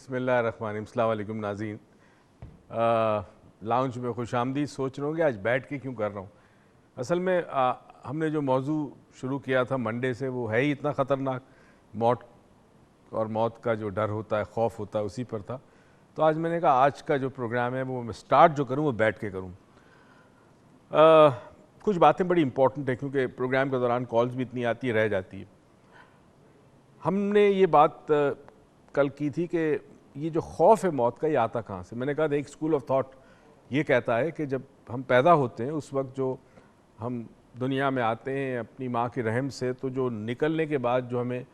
बिस्मिल्लाहिर्रहमानिर्रहीम। अस्सलाम वालेकुम नाज़रीन। लाउंज में खुशामदीद। सोच रहे होंगे आज बैठ के क्यों कर रहा हूँ। असल में हमने जो मौजू शुरू किया था मंडे से, वो है ही इतना ख़तरनाक, मौत और मौत का जो डर होता है, खौफ होता है, उसी पर था। तो आज मैंने कहा आज का जो प्रोग्राम है वो मैं स्टार्ट जो करूँ वो बैठ के करूँ। कुछ बातें बड़ी इंपॉर्टेंट है क्योंकि प्रोग्राम के दौरान कॉल्स भी इतनी आती है, रह जाती है। हमने ये बात कल की थी कि ये जो खौफ है मौत का, ये आता कहाँ से। मैंने कहा था एक स्कूल ऑफ थॉट ये कहता है कि जब हम पैदा होते हैं उस वक्त जो हम दुनिया में आते हैं अपनी माँ के रहम से, तो जो निकलने के बाद जो हमें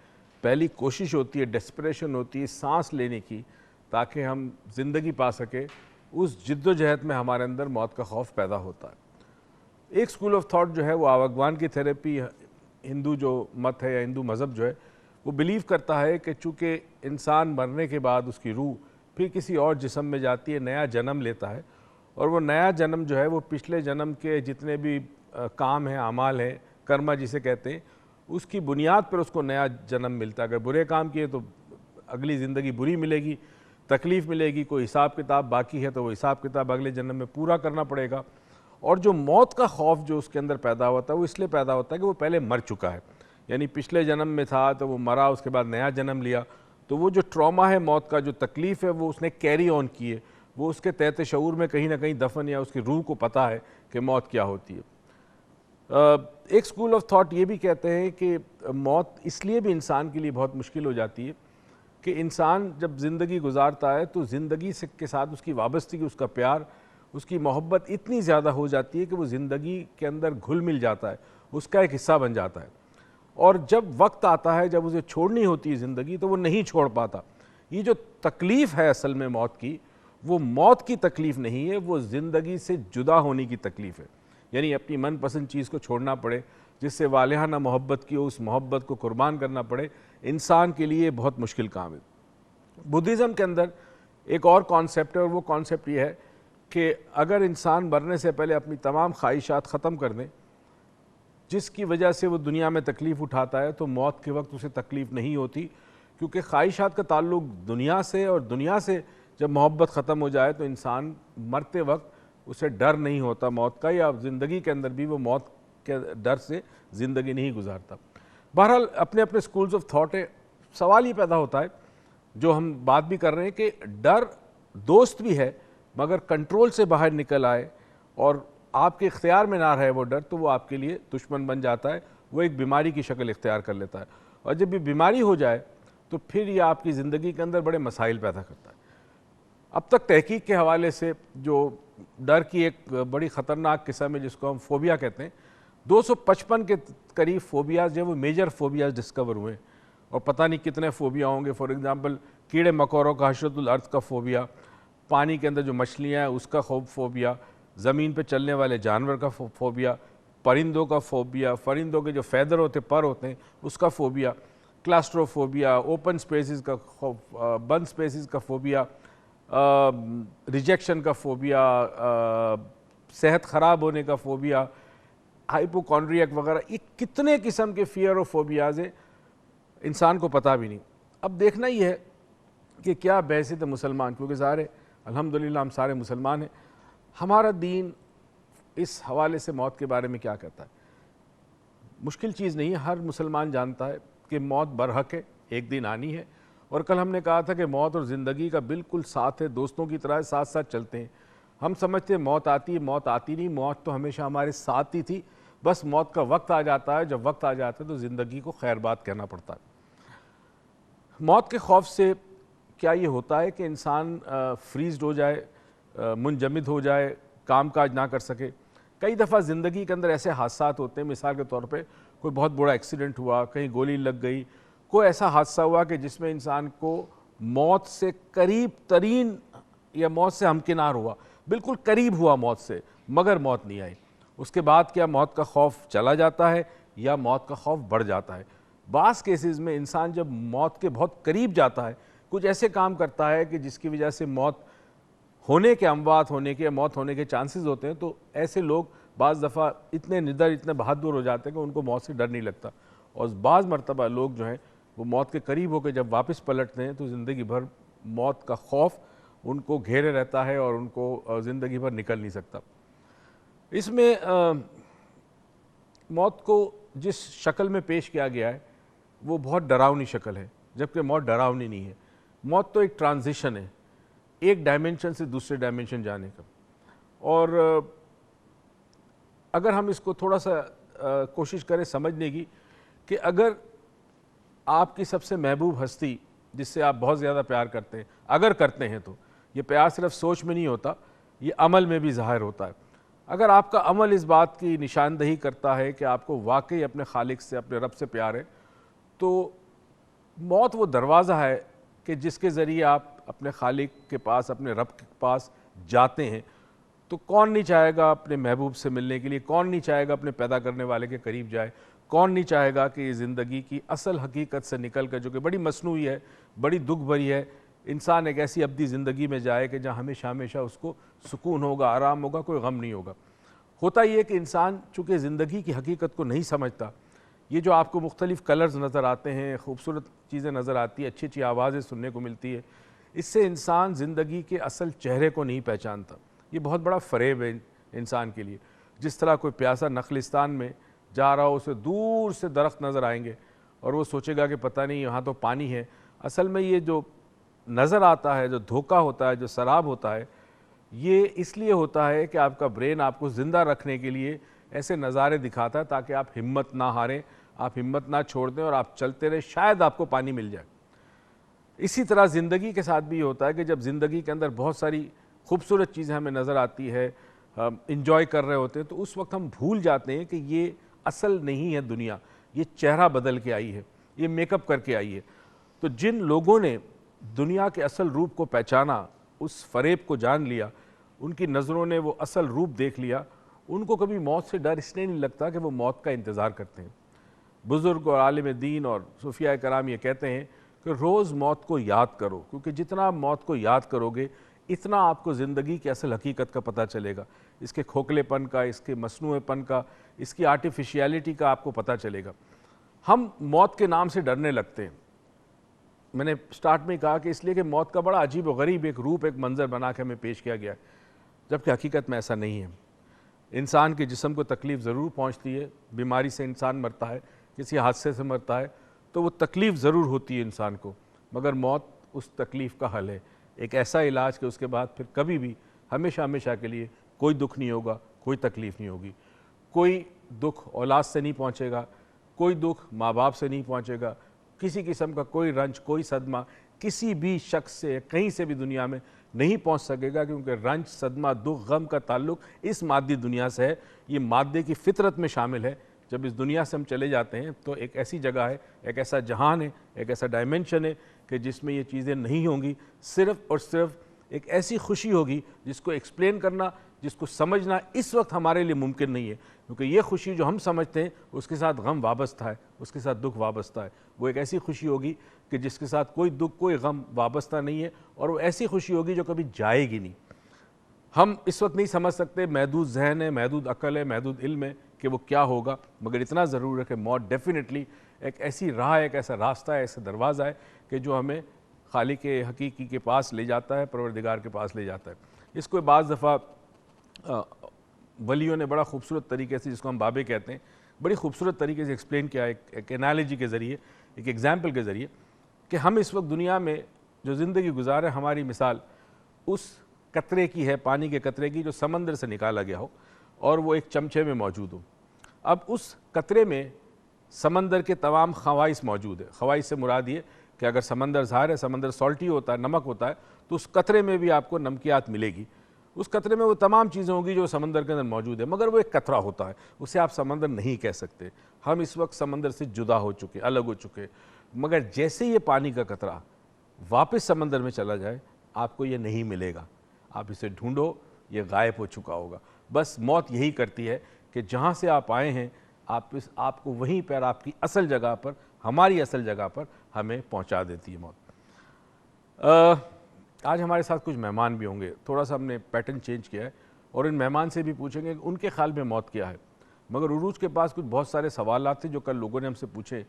पहली कोशिश होती है, डेस्परेशन होती है सांस लेने की ताकि हम ज़िंदगी पा सके, उस जिद्दोजहद में हमारे अंदर मौत का खौफ पैदा होता है। एक स्कूल ऑफ थॉट जो है वो भगवान की थेरेपी, हिंदू जो मत है या हिंदू मज़हब जो है वो बिलीव करता है कि चूँकि इंसान मरने के बाद उसकी रूह फिर किसी और जिस्म में जाती है, नया जन्म लेता है, और वो नया जन्म जो है वो पिछले जन्म के जितने भी काम हैं, अमाल हैं, कर्मा जिसे कहते हैं, उसकी बुनियाद पर उसको नया जन्म मिलता है। अगर बुरे काम किए तो अगली ज़िंदगी बुरी मिलेगी, तकलीफ़ मिलेगी, कोई हिसाब किताब बाकी है तो वो हिसाब किताब अगले जन्म में पूरा करना पड़ेगा। और जो मौत का खौफ जो उसके अंदर पैदा होता है वो इसलिए पैदा होता है कि वो पहले मर चुका है, यानी पिछले जन्म में था तो वो मरा, उसके बाद नया जन्म लिया, तो वो जो ट्रॉमा है मौत का, जो तकलीफ़ है वो उसने कैरी ऑन की है, वो उसके तहत शऊर में कहीं ना कहीं दफन या उसकी रूह को पता है कि मौत क्या होती है। एक स्कूल ऑफ थॉट ये भी कहते हैं कि मौत इसलिए भी इंसान के लिए बहुत मुश्किल हो जाती है कि इंसान जब ज़िंदगी गुजारता है तो ज़िंदगी से के साथ उसकी वाबस्तगी, उसका प्यार, उसकी मोहब्बत इतनी ज़्यादा हो जाती है कि वो ज़िंदगी के अंदर घुल मिल जाता है, उसका एक हिस्सा बन जाता है। और जब वक्त आता है, जब उसे छोड़नी होती है ज़िंदगी, तो वो नहीं छोड़ पाता। ये जो तकलीफ़ है असल में मौत की, वो मौत की तकलीफ़ नहीं है, वो ज़िंदगी से जुदा होने की तकलीफ़ है। यानी अपनी मनपसंद चीज़ को छोड़ना पड़े, जिससे वालिहाना मोहब्बत की हो, उस मोहब्बत को कुर्बान करना पड़े, इंसान के लिए बहुत मुश्किल काम है। बुद्धिज़्म के अंदर एक और कॉन्सेप्ट है, और वो कॉन्सेप्ट ये है कि अगर इंसान मरने से पहले अपनी तमाम ख्वाहिशात ख़त्म कर दें, जिसकी वजह से वो दुनिया में तकलीफ़ उठाता है, तो मौत के वक्त उसे तकलीफ़ नहीं होती, क्योंकि ख्वाहिशात का ताल्लुक दुनिया से, और दुनिया से जब मोहब्बत ख़त्म हो जाए तो इंसान मरते वक्त उसे डर नहीं होता मौत का, या ज़िंदगी के अंदर भी वो मौत के डर से ज़िंदगी नहीं गुजारता। बहरहाल अपने अपने स्कूल्स ऑफ थॉट है। सवाल ये पैदा होता है, जो हम बात भी कर रहे हैं, कि डर दोस्त भी है, मगर कंट्रोल से बाहर निकल आए और आपके इख्तियार में ना रहे वो डर, तो वो आपके लिए दुश्मन बन जाता है, वो एक बीमारी की शक्ल इख्तियार कर लेता है। और जब ये बीमारी हो जाए तो फिर ये आपकी ज़िंदगी के अंदर बड़े मसाइल पैदा करता है। अब तक तहकीक के हवाले से जो डर की एक बड़ी ख़तरनाक किस्म है, जिसको हम फोबिया कहते हैं, 255 के करीब फोबियाज़ जो वो मेजर फोबियाज़ डिस्कवर हुए, और पता नहीं कितने फोबिया होंगे। फॉर एग्ज़ाम्पल कीड़े मकोड़ों का, हशरतुल अर्थ का फोबिया, पानी के अंदर जो मछलियाँ हैं उसका फोबिया, ज़मीन पे चलने वाले जानवर का फोबिया, परिंदों का फोबिया, परिंदों के जो फैदर होते, पर होते हैं, उसका फोबिया, क्लास्ट्रोफोबिया, ओपन स्पेसिस का बंद स्पेसिस का फोबिया, रिजेक्शन का फोबिया, सेहत ख़राब होने का फोबिया, हाइपोकॉन्ड्रियक वगैरह, ये कितने किस्म के फियर और फोबियाज़ हैं, इंसान को पता भी नहीं। अब देखना ये है कि क्या बहसीत मुसलमान, क्योंकि ज़ाहिर अल्हम्दुलिल्लाह हम सारे मुसलमान हैं, हमारा दीन इस हवाले से मौत के बारे में क्या कहता है। मुश्किल चीज़ नहीं है, हर मुसलमान जानता है कि मौत बरहक है, एक दिन आनी है। और कल हमने कहा था कि मौत और ज़िंदगी का बिल्कुल साथ है, दोस्तों की तरह साथ साथ चलते हैं। हम समझते हैं मौत आती है, मौत आती नहीं, मौत तो हमेशा हमारे साथ ही थी, बस मौत का वक्त आ जाता है, जब वक्त आ जाता है तो ज़िंदगी को खैर बात कहना पड़ता है। मौत के खौफ से क्या ये होता है कि इंसान फ्रीज्ड हो जाए, मुंजमद हो जाए, काम काज ना कर सके। कई दफ़ा ज़िंदगी के अंदर ऐसे हादसात होते हैं, मिसाल के तौर पे कोई बहुत बड़ा एक्सीडेंट हुआ, कहीं गोली लग गई, कोई ऐसा हादसा हुआ कि जिसमें इंसान को मौत से करीब तरीन या मौत से हमकिनार हुआ, बिल्कुल करीब हुआ मौत से, मगर मौत नहीं आई। उसके बाद क्या मौत का खौफ चला जाता है या मौत का खौफ बढ़ जाता है। बास केसेस में इंसान जब मौत के बहुत करीब जाता है, कुछ ऐसे काम करता है कि जिसकी वजह से मौत होने के, अमवात होने के, मौत होने के चांसेस होते हैं, तो ऐसे लोग बाज़ दफ़ा इतने निडर, इतने बहादुर हो जाते हैं कि उनको मौत से डर नहीं लगता। और बाज़ मरतबा लोग जो हैं वो मौत के करीब होकर जब वापस पलटते हैं तो ज़िंदगी भर मौत का खौफ उनको घेरे रहता है और उनको ज़िंदगी भर निकल नहीं सकता। इसमें मौत को जिस शक्ल में पेश किया गया है वो बहुत डरावनी शक्ल है, जबकि मौत डरावनी नहीं है। मौत तो एक ट्रांजिशन है, एक डायमेंशन से दूसरे डायमेंशन जाने का। और अगर हम इसको थोड़ा सा कोशिश करें समझने की कि अगर आपकी सबसे महबूब हस्ती जिससे आप बहुत ज़्यादा प्यार करते हैं, अगर करते हैं तो ये प्यार सिर्फ सोच में नहीं होता, ये अमल में भी ज़ाहिर होता है। अगर आपका अमल इस बात की निशानदही करता है कि आपको वाकई अपने खालिक से, अपने रब से प्यार है, तो मौत वो दरवाज़ा है कि जिसके ज़रिए आप अपने खालिक के पास, अपने रब के पास जाते हैं। तो कौन नहीं चाहेगा अपने महबूब से मिलने के लिए, कौन नहीं चाहेगा अपने पैदा करने वाले के करीब जाए, कौन नहीं चाहेगा कि ज़िंदगी की असल हकीकत से निकल कर, जो कि बड़ी मसनूई है, बड़ी दुख भरी है, इंसान एक ऐसी अब्दी ज़िंदगी में जाए कि जहाँ हमेशा हमेशा उसको सुकून होगा, आराम होगा, कोई गम नहीं होगा। होता ये है कि इंसान चूँकि ज़िंदगी की हकीकत को नहीं समझता, ये जो आपको मुख्तलिफ़ कलर्स नज़र आते हैं, खूबसूरत चीज़ें नज़र आती हैं, अच्छी अच्छी आवाज़ें सुनने को मिलती है, इससे इंसान ज़िंदगी के असल चेहरे को नहीं पहचानता। ये बहुत बड़ा फ़रेब है इंसान के लिए। जिस तरह कोई प्यासा नखलिस्तान में जा रहा हो, उसे दूर से दरख्त नज़र आएंगे और वो सोचेगा कि पता नहीं यहाँ तो पानी है। असल में ये जो नज़र आता है, जो धोखा होता है, जो शराब होता है, ये इसलिए होता है कि आपका ब्रेन आपको ज़िंदा रखने के लिए ऐसे नज़ारे दिखाता है ताकि आप हिम्मत ना हारें, आप हिम्मत ना छोड़ दें और आप चलते रहें, शायद आपको पानी मिल जाए। इसी तरह ज़िंदगी के साथ भी होता है कि जब ज़िंदगी के अंदर बहुत सारी खूबसूरत चीज़ें हमें नज़र आती है, इंजॉय कर रहे होते हैं, तो उस वक्त हम भूल जाते हैं कि ये असल नहीं है दुनिया, ये चेहरा बदल के आई है, ये मेकअप करके आई है। तो जिन लोगों ने दुनिया के असल रूप को पहचाना, उस फ़रेब को जान लिया, उनकी नज़रों ने वो असल रूप देख लिया, उनको कभी मौत से डर इसलिए नहीं लगता कि वो मौत का इंतज़ार करते हैं। बुज़ुर्ग और आलिम दीन और सूफिया कराम ये कहते हैं कि रोज़ मौत को याद करो, क्योंकि जितना आप मौत को याद करोगे इतना आपको ज़िंदगी की असल हकीकत का पता चलेगा, इसके खोखलेपन का, इसके मसनूएपन का, इसकी आर्टिफिशियलिटी का आपको पता चलेगा। हम मौत के नाम से डरने लगते हैं। मैंने स्टार्ट में कहा कि इसलिए कि मौत का बड़ा अजीब व गरीब एक रूप, एक मंज़र बना के हमें पेश किया गया है, जबकि हकीकत में ऐसा नहीं है। इंसान के जिस्म को तकलीफ़ ज़रूर पहुँचती है, बीमारी से इंसान मरता है, किसी हादसे से मरता है, तो वो तकलीफ़ ज़रूर होती है इंसान को, मगर मौत उस तकलीफ़ का हल है, एक ऐसा इलाज कि उसके बाद फिर कभी भी हमेशा हमेशा के लिए कोई दुख नहीं होगा, कोई तकलीफ़ नहीं होगी। कोई दुख औलाद से नहीं पहुँचेगा, कोई दुख माँ बाप से नहीं पहुँचेगा, किसी किस्म का कोई रंज, कोई सदमा किसी भी शख्स से कहीं से भी दुनिया में नहीं पहुंच सकेगा, क्योंकि रंज, सदमा, दुख, गम का ताल्लुक इस मादी दुनिया से है। ये मादे की फितरत में शामिल है। जब इस दुनिया से हम चले जाते हैं तो एक ऐसी जगह है, एक ऐसा जहान है, एक ऐसा डायमेंशन है कि जिसमें ये चीज़ें नहीं होंगी। सिर्फ़ और सिर्फ एक ऐसी खुशी होगी जिसको एक्सप्लेन करना, जिसको समझना इस वक्त हमारे लिए मुमकिन नहीं है, क्योंकि ये खुशी जो हम समझते हैं उसके साथ गम वाबस्ता है, उसके साथ दुख वाबस्ता है। वो एक ऐसी खुशी होगी कि जिसके साथ कोई दुख, कोई गम वाबस्ता नहीं है, और वो ऐसी खुशी होगी जो कभी जाएगी नहीं। हम इस वक्त नहीं समझ सकते, महदूद जहन है, महदूद अकल है, महदूद इल्म है कि वो क्या होगा, मगर इतना ज़रूर है कि मौत डेफिनेटली एक ऐसी राह है, एक ऐसा रास्ता है, ऐसा दरवाज़ा है कि जो हमें खालिक के हकीकी के पास ले जाता है, परवरदिगार के पास ले जाता है। इसको बाज़ दफ़ा वलियों ने बड़ा खूबसूरत तरीके से, जिसको हम बाबे कहते हैं, बड़ी खूबसूरत तरीके से एक्सप्लेन किया, एक एनालॉजी के ज़रिए, एक एग्जाम्पल के ज़रिए, कि हम इस वक्त दुनिया में जो ज़िंदगी गुजारे, हमारी मिसाल उस कतरे की है, पानी के कतरे की, जो समंदर से निकाला गया हो और वो एक चमचे में मौजूद हो। अब उस कतरे में समंदर के तमाम ख़वाइस मौजूद है। ख़वाइस से मुराद ये कि अगर समंदर ज़ाहिर है, समंदर सॉल्टी होता है, नमक होता है, तो उस कतरे में भी आपको नमकियात मिलेगी। उस कतरे में वो तमाम चीज़ें होंगी जो समंदर के अंदर मौजूद है, मगर वो एक कतरा होता है, उसे आप समंदर नहीं कह सकते। हम इस वक्त समंदर से जुदा हो चुके, अलग हो चुके, मगर जैसे ये पानी का कतरा वापस समंदर में चला जाए, आपको ये नहीं मिलेगा। आप इसे ढूंढो, ये गायब हो चुका होगा। बस मौत यही करती है कि जहाँ से आप आए हैं, आपको वहीं पर, आपकी असल जगह पर, हमारी असल जगह पर हमें पहुँचा देती है मौत। आज हमारे साथ कुछ मेहमान भी होंगे, थोड़ा सा हमने पैटर्न चेंज किया है और इन मेहमान से भी पूछेंगे कि उनके ख्याल में मौत क्या है। मगर उरूज के पास कुछ बहुत सारे सवाल थे जो कल लोगों ने हमसे पूछे,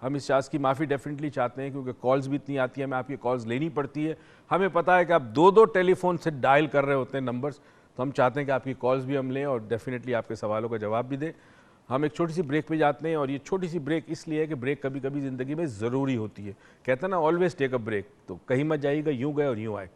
हम इस चार्ज की माफ़ी डेफिनेटली चाहते हैं, क्योंकि कॉल्स भी इतनी आती है, हमें आपकी कॉल्स लेनी पड़ती है। हमें पता है कि आप दो दो टेलीफोन से डायल कर रहे होते हैं नंबर्स, तो हम चाहते हैं कि आपकी कॉल्स भी हम लें और डेफिनेटली आपके सवालों का जवाब भी दें। हम एक छोटी सी ब्रेक पे जाते हैं, और ये छोटी सी ब्रेक इसलिए है कि ब्रेक कभी कभी ज़िंदगी में ज़रूरी होती है। कहते हैं ना, ऑलवेज टेक अ ब्रेक। तो कहीं मत जाइएगा, यूँ गए और यूँ आए।